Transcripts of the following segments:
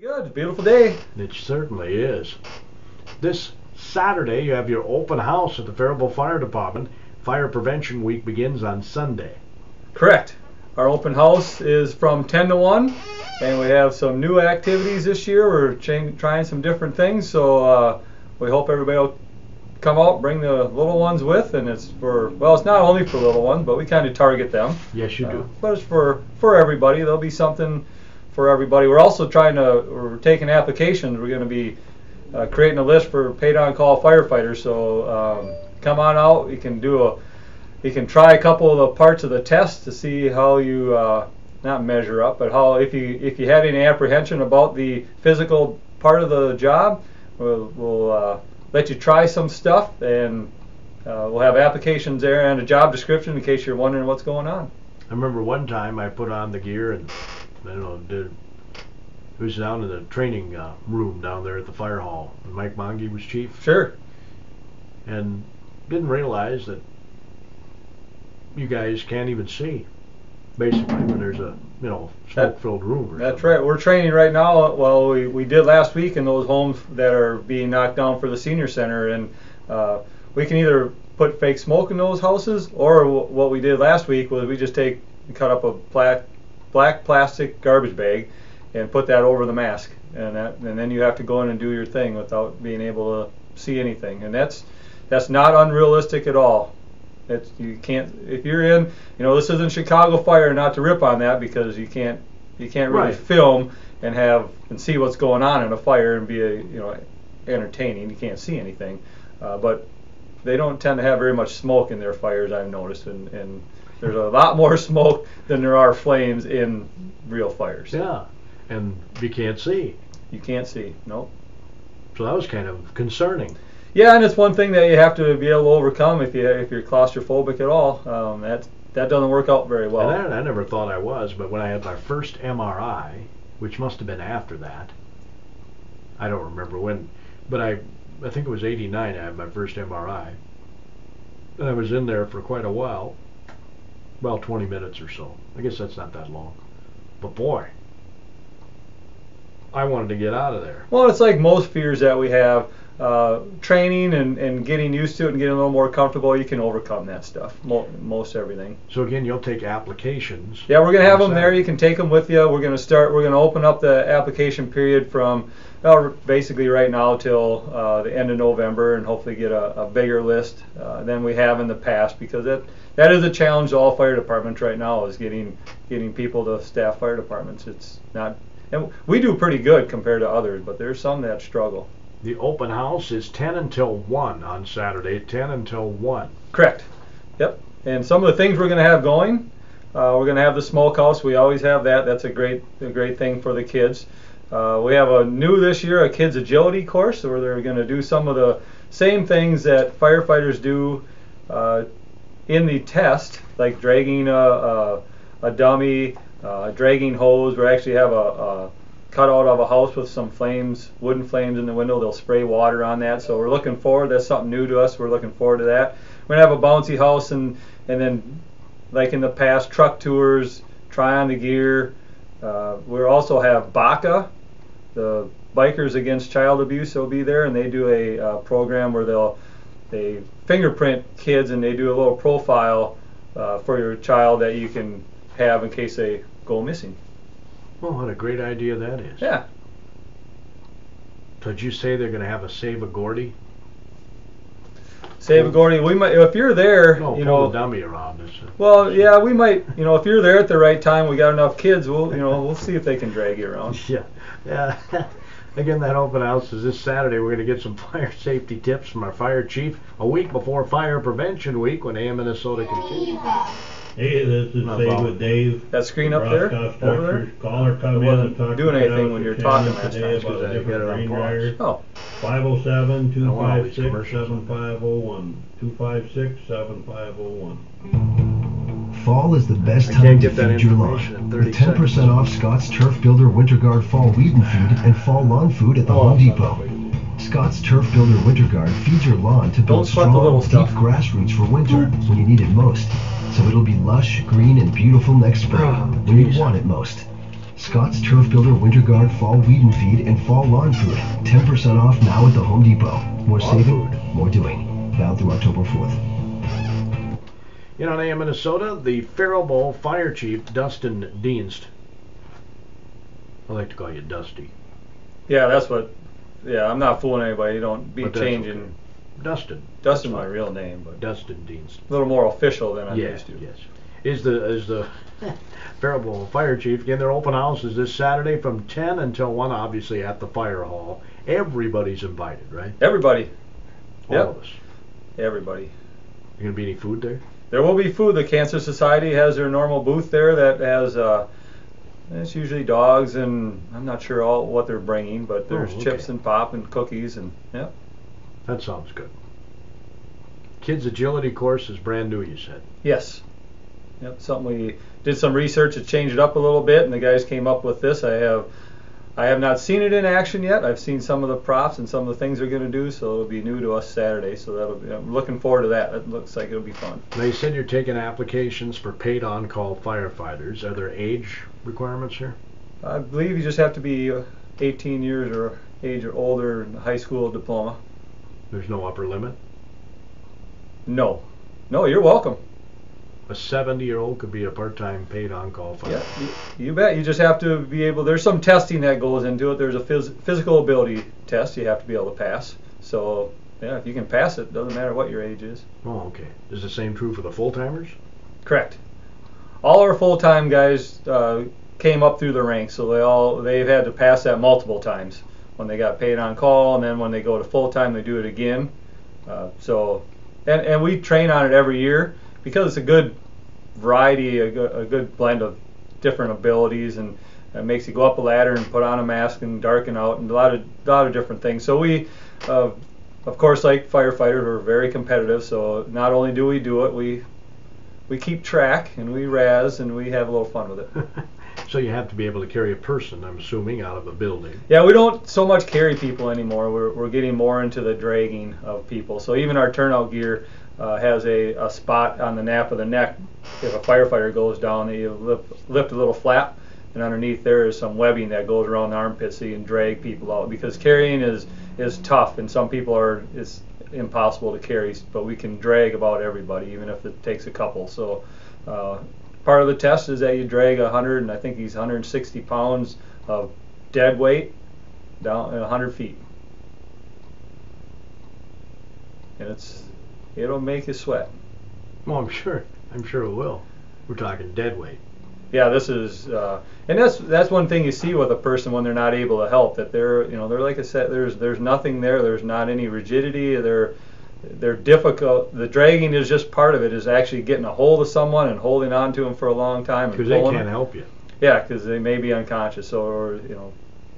Good, beautiful day. It certainly is. This Saturday you have your open house at the Faribault Fire Department. Fire Prevention Week begins on Sunday. Correct. Our open house is from 10 to 1, and we have some new activities this year. We're trying some different things, so we hope everybody will come out, bring the little ones with, and it's for, well, it's not only for little ones, but we kind of target them. Yes, you do. But it's for everybody. There'll be something for everybody. We're also we're taking applications. We're going to be creating a list for paid on-call firefighters. So come on out. You can try a couple of the parts of the test to see how you not measure up, but how if you had any apprehension about the physical part of the job, we'll let you try some stuff, and we'll have applications there and a job description in case you're wondering what's going on. I remember one time I put on the gear and it was down in the training room down there at the fire hall. And Mike Monge was chief. Sure. And didn't realize that you guys can't even see, basically, when there's a smoke-filled room. That's right. We're training right now. Well, we did last week in those homes that are being knocked down for the senior center, and we can either put fake smoke in those houses, or what we did last week was we just cut up a black plastic garbage bag and put that over the mask, and then you have to go in and do your thing without being able to see anything, and that's not unrealistic at all. You can't, if you're in, this isn't Chicago Fire, not to rip on that, because you can't really Right. film and see what's going on in a fire and be entertaining. You can't see anything, but they don't tend to have very much smoke in their fires, I've noticed, and there's a lot more smoke than there are flames in real fires. Yeah, and you can't see. You can't see, nope. So that was kind of concerning. Yeah, and it's one thing that you have to be able to overcome if you're claustrophobic at all. That doesn't work out very well. And I never thought I was, but when I had my first MRI, which must have been after that, I don't remember when, but I think it was '89 I had my first MRI. And I was in there for quite a while, about 20 minutes or so. I guess that's not that long. But boy, I wanted to get out of there. Well, it's like most fears that we have. Training and getting used to it and getting a little more comfortable, you can overcome that stuff, most everything. So again, you'll take applications. Yeah, we're going to have them there. You can take them with you. We're going to open up the application period from basically right now till the end of November, and hopefully get a bigger list than we have in the past, because that is a challenge to all fire departments right now, is getting people to staff fire departments. It's not, and we do pretty good compared to others, but there's some that struggle. The open house is 10 until 1 on Saturday, 10 until 1. Correct. Yep. And some of the things we're going to have going, we're going to have the smokehouse. We always have that. That's a great thing for the kids. We have a new this year, a kids agility course, where they're going to do some of the same things that firefighters do in the test, like dragging a dummy, dragging hose. We actually have a cutout of a house with some flames, wooden flames in the window. They'll spray water on that. So we're looking forward. That's something new to us. We're looking forward to that. We're going to have a bouncy house, and then, like in the past, truck tours, try on the gear. We'll also have BACA, the Bikers Against Child Abuse, will be there, and they do a program where they fingerprint kids, and they do a little profile for your child that you can have in case they go missing. Well, what a great idea that is. Yeah. So did you say they're going to have a Save a Gordy? Save a Gordy. We might, if you're there, pull the dummy around us. Well, yeah, we might. If you're there at the right time, we got enough kids. We'll see if they can drag you around. Yeah. Again, that open house is this Saturday. We're going to get some fire safety tips from our fire chief a week before Fire Prevention Week, when AM Minnesota continues. Hey, this is Dave with Dave. That screen up there, over there? Caller, come in and talk doing to anything when you're talking last today time, about I got it on different pause. Oh. 507-256-7501. 256-7501. Fall is the best time to feed your lawn. With 10% off Scott's Turf Builder Winter Guard Fall Weed and Feed and Fall Lawn Food at the Home Depot. Scott's Turf Builder Winter Guard feeds your lawn to build strong, deep grass roots for winter when you need it most. So it'll be lush, green, and beautiful next spring when you want it most. Scott's Turf Builder Winter Guard Fall Weed and Feed and Fall Lawn Food. 10% off now at the Home Depot. More saving, more doing. Valid through October 4th. In Onea, Minnesota, the Faribault Fire Chief, Dustin Dienst. I like to call you Dusty. Yeah, that's what. Yeah, I'm not fooling anybody. You don't be changing. Okay. Dustin. Dustin's my real name, but Dustin Dienst. A little more official than I'm yes, used to. Yes. Is the Faribault Fire Chief, again, their open house is this Saturday from 10 until 1, obviously at the fire hall. Everybody's invited, right? Everybody. All of us. Everybody. You gonna be any food there? There will be food. The Cancer Society has their normal booth there that has. It's usually dogs, and I'm not sure what they're bringing, but there's chips and pop and cookies, and yeah. That sounds good. Kids agility course is brand new, you said. Yes. Yep. Something we did some research to change it up a little bit, and the guys came up with this. I have not seen it in action yet. I've seen some of the props and some of the things they're going to do, so it'll be new to us Saturday. So I'm looking forward to that. It looks like it'll be fun. Now you said you're taking applications for paid on-call firefighters. Are there age requirements here? I believe you just have to be 18 years or age or older in high school diploma. There's no upper limit? No. No, you're welcome. A 70-year-old could be a part-time paid on-call firefighter. Yeah, you bet. You just have to be able. There's some testing that goes into it. There's a physical ability test you have to be able to pass. So yeah, if you can pass it, doesn't matter what your age is. Oh, okay. Is the same true for the full-timers? Correct. All our full-time guys came up through the ranks, so they've had to pass that multiple times when they got paid on call, and then when they go to full-time, they do it again. And we train on it every year, because it's a good variety, a good blend of different abilities, and it makes you go up a ladder and put on a mask and darken out, and a lot of different things. So we, of course, like firefighters, we're very competitive. So not only do we do it, we keep track and we razz and we have a little fun with it. So you have to be able to carry a person, I'm assuming, out of a building. Yeah, we don't so much carry people anymore. We're getting more into the dragging of people. So even our turnout gear has a spot on the nape of the neck. If a firefighter goes down, you lift a little flap, and underneath there is some webbing that goes around the armpit so you can drag people out. Because carrying is tough, and some people it's impossible to carry, but we can drag about everybody, even if it takes a couple. So part of the test is that you drag 100, and I think he's 160 pounds of dead weight down 100 feet. And it'll make you sweat. Well, I'm sure it will. We're talking dead weight. Yeah, this is, and that's one thing you see with a person when they're not able to help. That they're like I said, there's nothing there. There's not any rigidity. They're difficult. The dragging is just part of it. Is actually getting a hold of someone and holding on to them for a long time. Because they can't help you. Yeah, because they may be unconscious, or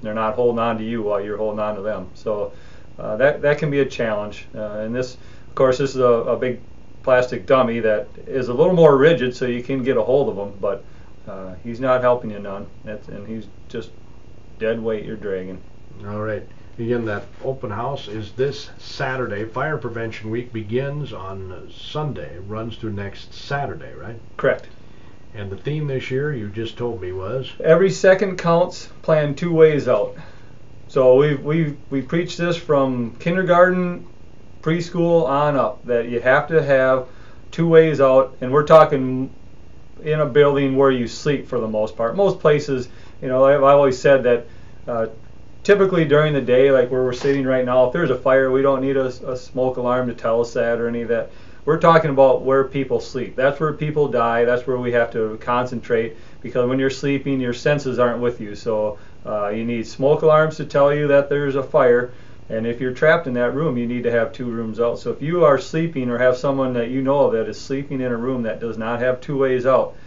they're not holding on to you while you're holding on to them. So that can be a challenge. And this, of course, this is a big plastic dummy that is a little more rigid, so you can get a hold of him, but he's not helping you none, and he's just dead weight you're dragging. All right. Again, that open house is this Saturday. Fire Prevention Week begins on Sunday, runs through next Saturday, right? Correct. And the theme this year, you just told me, was? Every second counts, plan 2 ways out. So we preach this from kindergarten, preschool on up, that you have to have 2 ways out, and we're talking in a building where you sleep for the most part. Most places, I've always said that typically during the day, like where we're sitting right now, if there's a fire, we don't need a smoke alarm to tell us that or any of that. We're talking about where people sleep. That's where people die. That's where we have to concentrate, because when you're sleeping, your senses aren't with you. So you need smoke alarms to tell you that there's a fire. And if you're trapped in that room, you need to have 2 rooms out. So if you are sleeping or have someone that you know of that is sleeping in a room that does not have 2 ways out,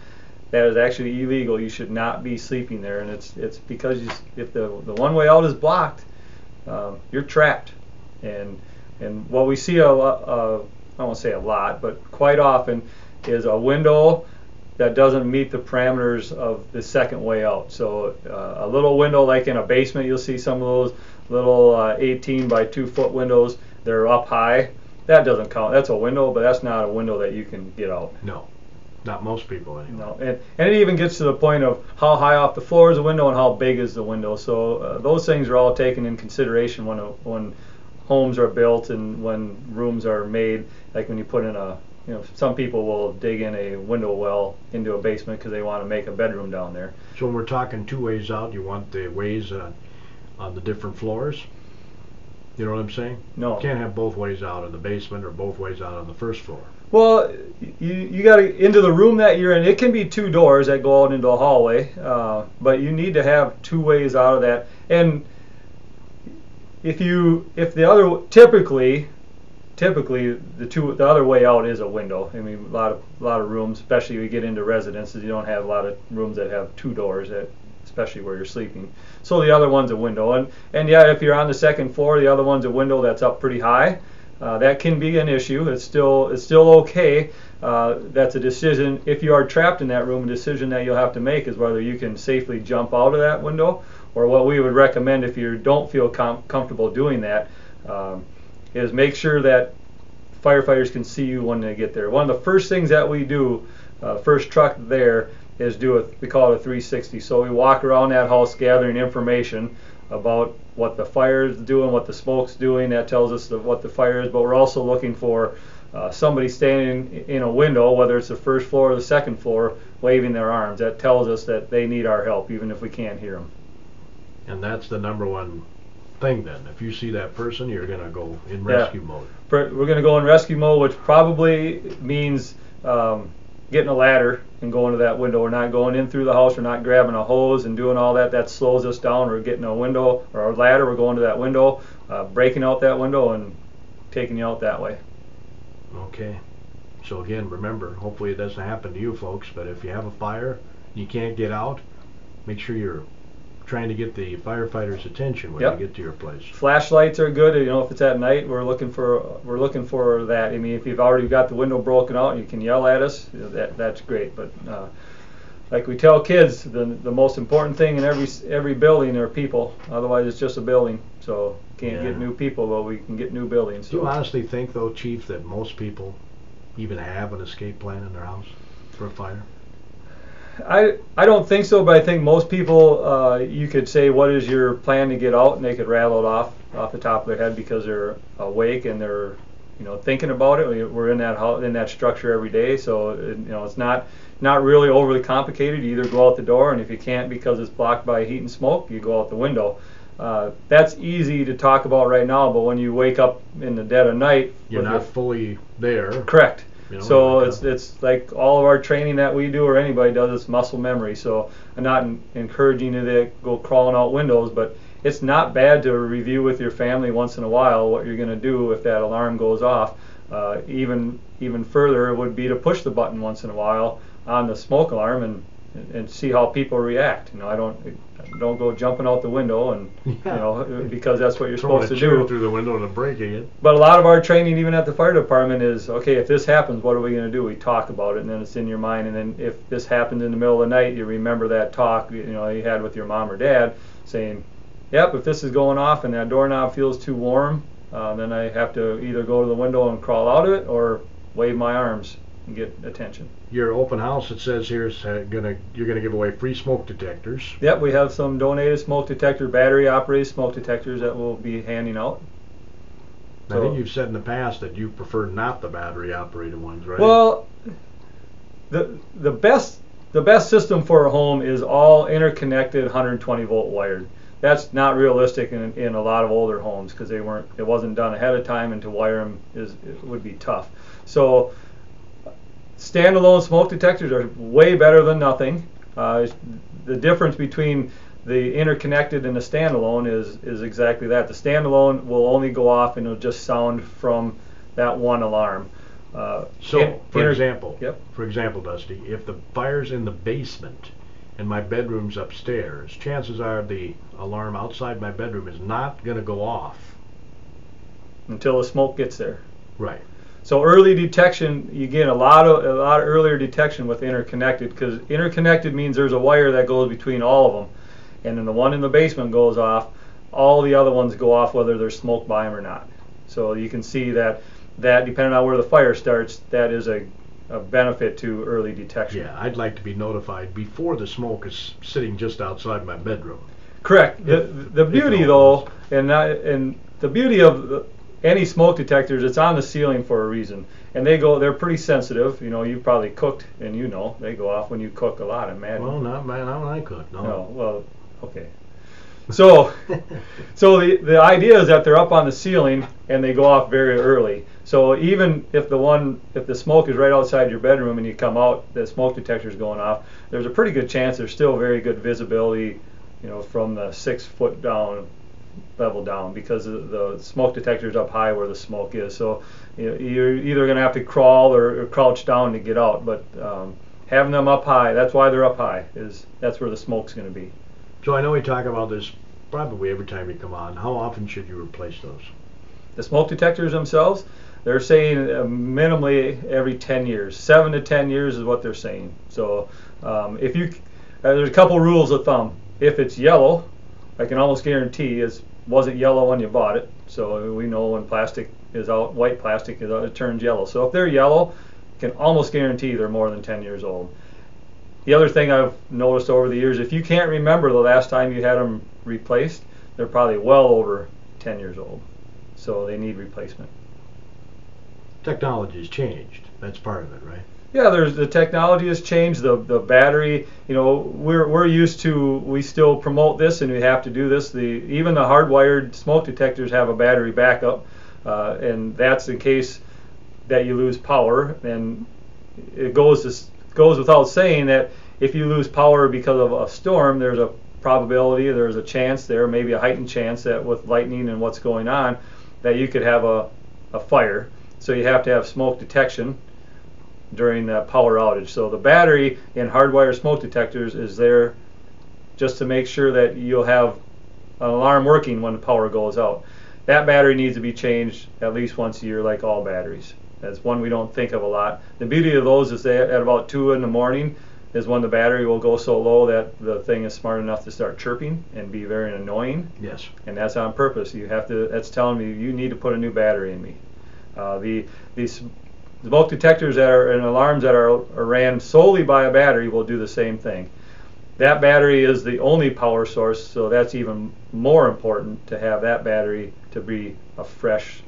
that is actually illegal. You should not be sleeping there. And it's because if the one way out is blocked, you're trapped. And what we see a lot, I won't say a lot, but quite often, is a window that doesn't meet the parameters of the second way out. So a little window like in a basement, you'll see some of those little 18 by 2 foot windows. They're up high. That doesn't count. That's a window, but that's not a window that you can get out. No. Not most people anyway. No, and it even gets to the point of how high off the floor is the window and how big is the window. So those things are all taken in consideration when homes are built and when rooms are made. Like when you put in some people will dig in a window well into a basement because they want to make a bedroom down there. So when we're talking 2 ways out, you want the ways on the different floors? You know what I'm saying? No. You can't have both ways out in the basement or both ways out on the first floor. Well, you got to into the room that you're in. It can be 2 doors that go out into a hallway, but you need to have 2 ways out of that. And if the other typically the other way out is a window. I mean, a lot of rooms, especially if you get into residences, you don't have a lot of rooms that have 2 doors, especially where you're sleeping. So the other one's a window. And yeah, if you're on the 2nd floor, the other one's a window that's up pretty high. That can be an issue. It's still okay. That's a decision. If you are trapped in that room, a decision that you'll have to make is whether you can safely jump out of that window, or what we would recommend if you don't feel comfortable doing that is make sure that firefighters can see you when they get there. One of the first things that we do, first truck there, is we call it a 360. So we walk around that house gathering information about what the fire is doing, what the smoke's doing. That tells us what the fire is, but we're also looking for somebody standing in a window, whether it's the 1st floor or the 2nd floor, waving their arms. That tells us that they need our help, even if we can't hear them. And that's the number one thing then. If you see that person, you're going to go in rescue mode. We're going to go in rescue mode, which probably means getting a ladder and going to that window. We're not going in through the house. We're not grabbing a hose and doing all that. That slows us down. We're getting a window or a ladder. We're going to that window, breaking out that window and taking you out that way. Okay. So again, remember, hopefully it doesn't happen to you folks, but if you have a fire and you can't get out, make sure you're trying to get the firefighters' attention when you get to your place. Flashlights are good. If it's at night, we're looking for that. I mean, if you've already got the window broken out and you can yell at us, that's great. But like we tell kids, the most important thing in every building are people. Otherwise, it's just a building. So can't get new people, but we can get new buildings. So. Do you honestly think, though, Chief, that most people even have an escape plan in their house for a fire? I don't think so, but I think most people, you could say, what is your plan to get out, and they could rattle it off the top of their head because they're awake and they're thinking about it. We're in that structure every day, so it's not really overly complicated. You either go out the door, and if you can't because it's blocked by heat and smoke, you go out the window. That's easy to talk about right now, but when you wake up in the dead of night, you're not fully there. Correct. So it's like all of our training that we do or anybody does, it's muscle memory. So I'm not encouraging you to go crawling out windows, but it's not bad to review with your family once in a while what you're going to do if that alarm goes off. Even further, it would be to push the button once in a while on the smoke alarm and see how people react. I don't go jumping out the window and because that's what you're supposed to do. Through the window and breaking it. But a lot of our training, even at the fire department, is okay. If this happens, what are we going to do? We talk about it, and then it's in your mind. And then if this happens in the middle of the night, you remember that talk you had with your mom or dad, saying, "Yep, if this is going off and that doorknob feels too warm, then I have to either go to the window and crawl out of it, or wave my arms and get attention." Your open house, it says here, is you're gonna give away free smoke detectors. Yep, we have some donated smoke detector, battery operated smoke detectors that we'll be handing out. I think you've said in the past that you prefer not the battery operated ones, right? Well, the best system for a home is all interconnected 120 volt wired. That's not realistic in a lot of older homes because it wasn't done ahead of time, and to wire them would be tough. So standalone smoke detectors are way better than nothing. The difference between the interconnected and the standalone is exactly that. The standalone will only go off and it'll just sound from that one alarm. For example, Dusty, if the fire's in the basement and my bedroom's upstairs, chances are the alarm outside my bedroom is not going to go off until the smoke gets there. Right. So early detection, you get a lot of earlier detection with interconnected, because interconnected means there's a wire that goes between all of them, and then the one in the basement goes off, all the other ones go off whether there's smoke by them or not. So you can see that depending on where the fire starts, that is a a benefit to early detection. Yeah, I'd like to be notified before the smoke is sitting just outside my bedroom. Correct. The beauty though, and the beauty of any smoke detectors, it's on the ceiling for a reason, and they're pretty sensitive. You know, you've probably cooked, and you know they go off when you cook a lot. I imagine. Well, not when I cook. No. No. Well, okay. So the idea is that they're up on the ceiling and they go off very early. So even if the smoke is right outside your bedroom and you come out, the smoke detector is going off, there's a pretty good chance there's still very good visibility, you know, from the 6 foot down level down, because the smoke detector is up high where the smoke is. So you're either going to have to crawl or crouch down to get out. But having them up high, that's why they're up high, that's where the smoke's going to be. So I know we talk about this probably every time you come on. How often should you replace those? The smoke detectors themselves, they're saying minimally every 10 years. 7 to 10 years is what they're saying. So there's a couple rules of thumb. If it's yellow, I can almost guarantee it wasn't yellow when you bought it. So we know when plastic is out, white plastic is out, it turns yellow. So if they're yellow, you can almost guarantee they're more than 10 years old. The other thing I've noticed over the years, if you can't remember the last time you had them replaced, they're probably well over 10 years old. So they need replacement. Technology's changed. That's part of it, right? Yeah, the technology has changed. The battery, you know, we're used to, we still promote this and we have to do this. Even the hardwired smoke detectors have a battery backup, and that's in case that you lose power. And it goes without saying that if you lose power because of a storm, there's a probability, there's a chance there, maybe a heightened chance that with lightning and what's going on, that you could have a fire. So you have to have smoke detection during that power outage. So the battery in hardwired smoke detectors is there just to make sure that you'll have an alarm working when the power goes out. That battery needs to be changed at least once a year, like all batteries. That's one we don't think of a lot. The beauty of those is that at about 2 in the morning is when the battery will go so low that the thing is smart enough to start chirping and be very annoying. Yes. And that's on purpose. That's telling me you need to put a new battery in me. These smoke detectors and alarms that are ran solely by a battery will do the same thing. That battery is the only power source, so that's even more important to have that battery to be a fresh,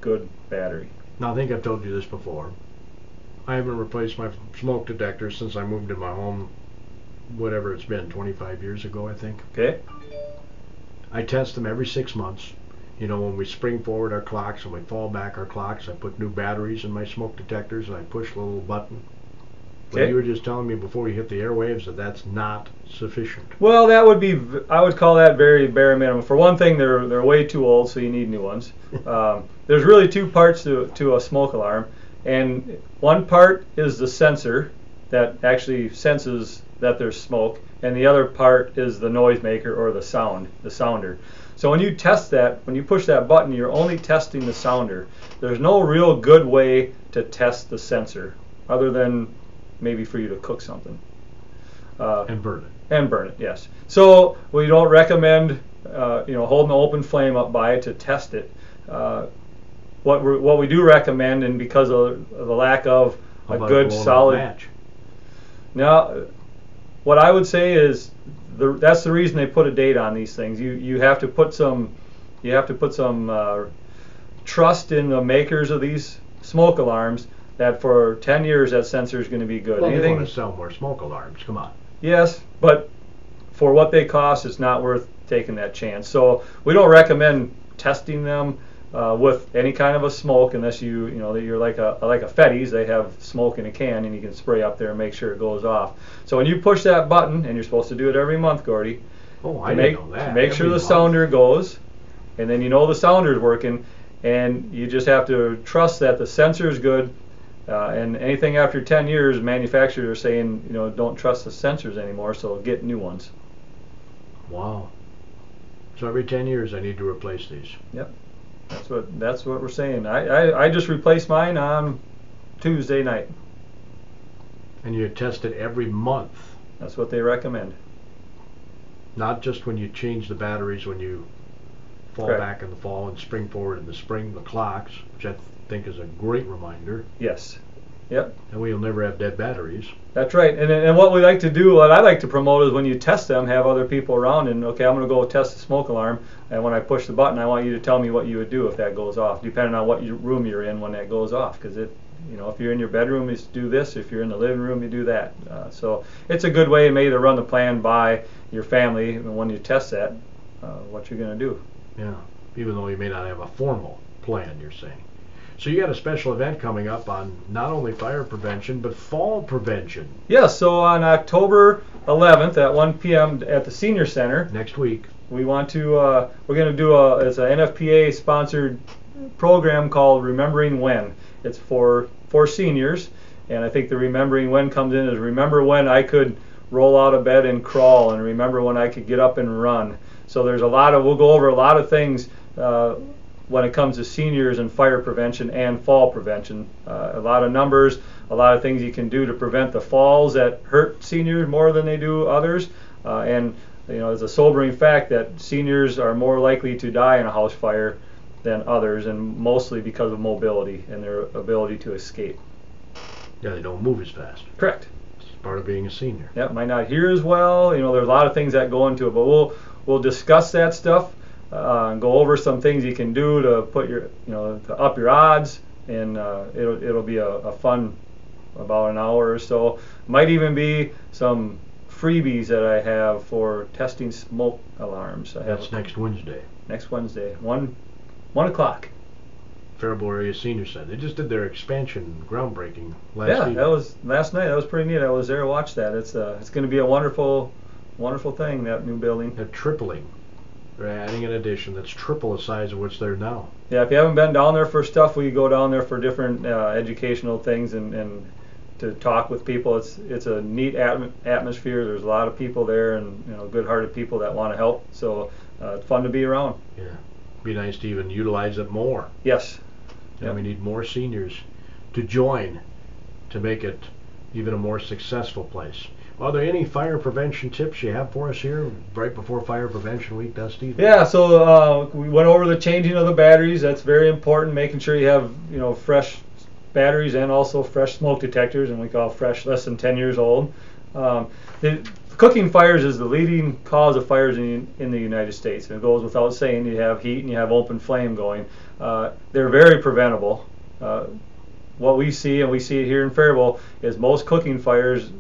good battery. Now, I think I've told you this before. I haven't replaced my smoke detector since I moved in my home, whatever it's been, 25 years ago, I think. Okay. I test them every 6 months. You know, when we spring forward our clocks and we fall back our clocks, I put new batteries in my smoke detectors and I push the little button. But you were just telling me before you hit the airwaves that that's not sufficient. Well, that would be, I would call that very bare minimum. For one thing, they're way too old, so you need new ones. There's really 2 parts to a smoke alarm, and one part is the sensor that actually senses that there's smoke, and the other part is the noisemaker or the sounder. So when you test that, when you push that button, you're only testing the sounder. There's no real good way to test the sensor, other than maybe for you to cook something. And burn it. And burn it, yes. So we don't recommend holding an open flame up by it to test it. What we do recommend, and because of the lack of a good solid match. Now, what I would say is that's the reason they put a date on these things. You have to put some trust in the makers of these smoke alarms that for 10 years that sensor is going to be good. Well, they want to sell more smoke alarms. Come on. Yes, but for what they cost, it's not worth taking that chance. So we don't recommend testing them with any kind of a smoke unless you're like a Fetties. They have smoke in a can and you can spray up there and make sure it goes off. So when you push that button, and you're supposed to do it every month, Gordy, make sure the sounder goes, and then you know the sounder is working, and you just have to trust that the sensor is good. And anything after 10 years, manufacturers are saying, don't trust the sensors anymore, so get new ones. Wow. So every 10 years I need to replace these. Yep. That's what we're saying. I just replaced mine on Tuesday night. And you test it every month. That's what they recommend. Not just when you change the batteries when you fall Correct. Back in the fall and spring forward in the spring, the clocks, which I think is a great reminder. Yes. Yep. And we'll never have dead batteries. That's right. And what we like to do, what I like to promote is when you test them, have other people around and, okay, I'm going to go test the smoke alarm, and when I push the button, I want you to tell me what you would do if that goes off, depending on what room you're in when that goes off. Because if you're in your bedroom, you do this. If you're in the living room, you do that. So it's a good way maybe to run the plan by your family, and when you test that, what you're going to do. Yeah, even though you may not have a formal plan, you're saying. So you got a special event coming up on not only fire prevention, but fall prevention. Yeah, so on October 11th at 1 p.m. at the Senior Center. Next week. We want to, we're going to do it's an NFPA sponsored program called Remembering When. It's for seniors, and I think the Remembering When comes in as remember when I could roll out of bed and crawl, and remember when I could get up and run. So there's we'll go over a lot of things when it comes to seniors and fire prevention and fall prevention. A lot of numbers, a lot of things you can do to prevent the falls that hurt seniors more than they do others. And it's a sobering fact that seniors are more likely to die in a house fire than others, and mostly because of mobility and their ability to escape. Yeah, they don't move as fast. Correct. It's part of being a senior. Yeah, might not hear as well. There's a lot of things that go into it, but we'll discuss that stuff. And go over some things you can do to put to up your odds, and it'll be a fun about an hour or so. Might even be some freebies that I have for testing smoke alarms. That's next Wednesday. Next Wednesday, 1 o'clock. Faribault Area Senior Center. They just did their expansion groundbreaking last evening. That was last night. That was pretty neat. I was there to watch that. It's going to be a wonderful thing, that new building. They're tripling. They're adding an addition that's triple the size of what's there now. Yeah, if you haven't been down there for stuff, we go down there for different educational things and to talk with people. It's a neat atmosphere. There's a lot of people there, and good-hearted people that want to help. So it's fun to be around. Yeah, be nice to even utilize it more. Yes. And we need more seniors to join to make it even a more successful place. Are there any fire prevention tips you have for us here right before Fire Prevention Week, Dusty? Yeah, so we went over the changing of the batteries. That's very important, making sure you have fresh batteries and also fresh smoke detectors, and we call fresh less than 10 years old. Cooking fires is the leading cause of fires in the United States. And it goes without saying. You have heat and you have open flame going. They're very preventable. What we see, and we see it here in Faribault, is most cooking fires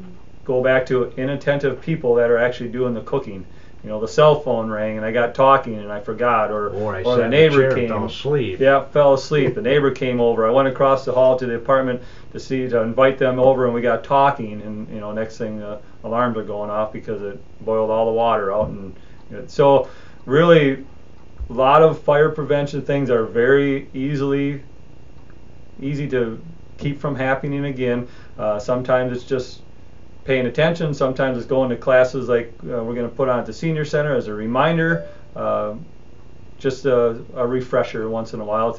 go back to inattentive people that are actually doing the cooking. The cell phone rang and I got talking and I forgot, or the neighbor came. Fell asleep. Yeah, fell asleep. The neighbor came over. I went across the hall to the apartment to invite them over, and we got talking. And next thing, the alarms are going off because it boiled all the water out. And so, really, a lot of fire prevention things are very easy to keep from happening again. Sometimes it's just paying attention. Sometimes it's going to classes like we're going to put on at the Senior Center as a reminder, just a refresher once in a while.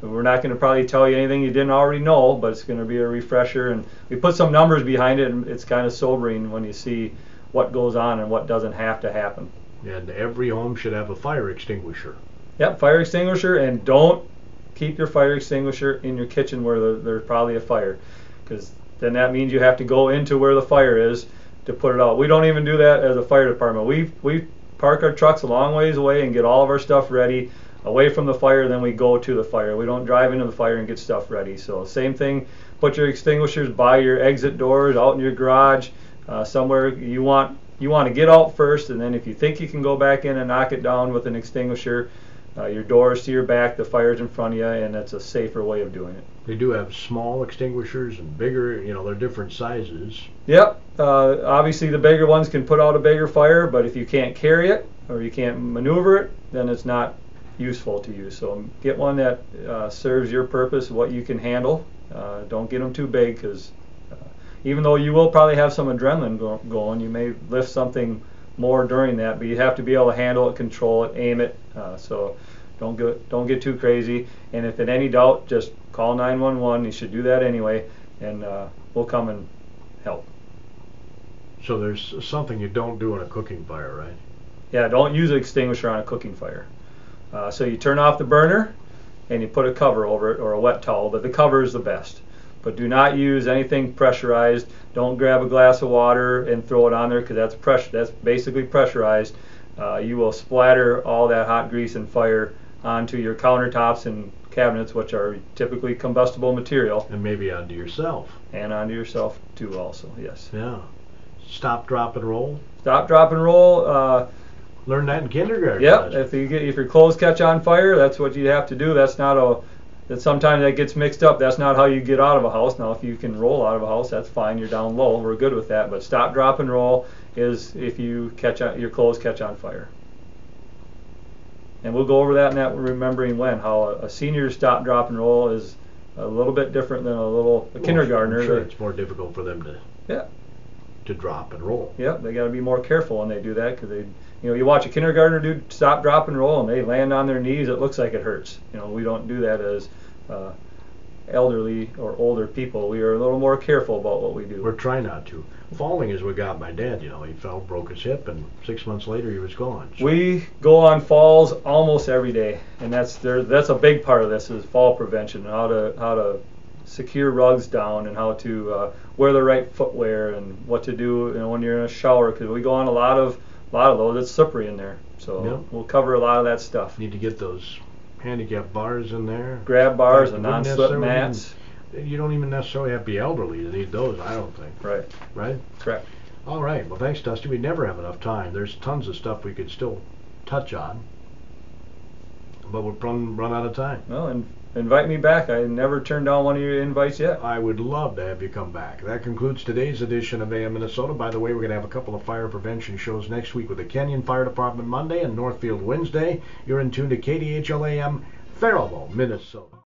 We're not going to probably tell you anything you didn't already know, but it's going to be a refresher, and we put some numbers behind it, and it's kind of sobering when you see what goes on and what doesn't have to happen. And every home should have a fire extinguisher. Yep, fire extinguisher, and don't keep your fire extinguisher in your kitchen where there's probably a fire, because then that means you have to go into where the fire is to put it out. We don't even do that as a fire department. We park our trucks a long ways away and get all of our stuff ready away from the fire, then we go to the fire. We don't drive into the fire and get stuff ready. So same thing, put your extinguishers by your exit doors, out in your garage, somewhere you want to get out first, and then if you think you can go back in and knock it down with an extinguisher, your doors to your back, the fire's in front of you, and that's a safer way of doing it. They do have small extinguishers and bigger, they're different sizes. Yep, obviously the bigger ones can put out a bigger fire, but if you can't carry it or you can't maneuver it, then it's not useful to you. So get one that serves your purpose, what you can handle. Don't get them too big, because even though you will probably have some adrenaline going, you may lift something more during that, but you have to be able to handle it, control it, aim it. So don't get too crazy. And if in any doubt, just call 911. You should do that anyway, and we'll come and help. So there's something you don't do in a cooking fire, right? Yeah, don't use an extinguisher on a cooking fire. So you turn off the burner and you put a cover over it, or a wet towel, but the cover is the best. but do not use anything pressurized. Don't grab a glass of water and throw it on there, because that's pressure. That's basically pressurized. You will splatter all that hot grease and fire onto your countertops and cabinets, which are typically combustible material. And maybe onto yourself. And onto yourself too, also. Yes. Yeah. Stop, drop, and roll. Stop, drop, and roll. Learn that in kindergarten. Yep. If your clothes catch on fire, that's what you have to do. That's not a. That sometimes that gets mixed up. That's not how you get out of a house. Now, if you can roll out of a house, that's fine. You're down low. We're good with that. But stop, drop, and roll is if you your clothes catch on fire. And we'll go over that in that remembering when. How a senior stop, drop, and roll is a little bit different than a kindergartner. I'm sure it's more difficult for them to drop and roll. Yep, they got to be more careful when they do that, because they, you watch a kindergartner do stop, drop, and roll, and they land on their knees. It looks like it hurts. We don't do that as elderly or older people. We are a little more careful about what we do. We're trying not to. Falling is what got my dad. He fell, broke his hip, and 6 months later he was gone. So. We go on falls almost every day, and that's a big part of this is fall prevention, and how to secure rugs down, and how to wear the right footwear, and what to do when you're in a shower, because we go on a lot of those. It's slippery in there, so we'll cover a lot of that stuff. Need to get those handicap bars in there. Grab bars and non-slip mats. You don't even necessarily have to be elderly to need those, I don't think. Right. Right? Correct. All right. Well, thanks, Dusty. We never have enough time. There's tons of stuff we could still touch on, but we'll run out of time. Well, and invite me back. I never turned down one of your invites yet. I would love to have you come back. That concludes today's edition of AM Minnesota. By the way, we're going to have a couple of fire prevention shows next week with the Kenyon Fire Department Monday and Northfield Wednesday. You're in tune to KDHL AM, Faribault, Minnesota.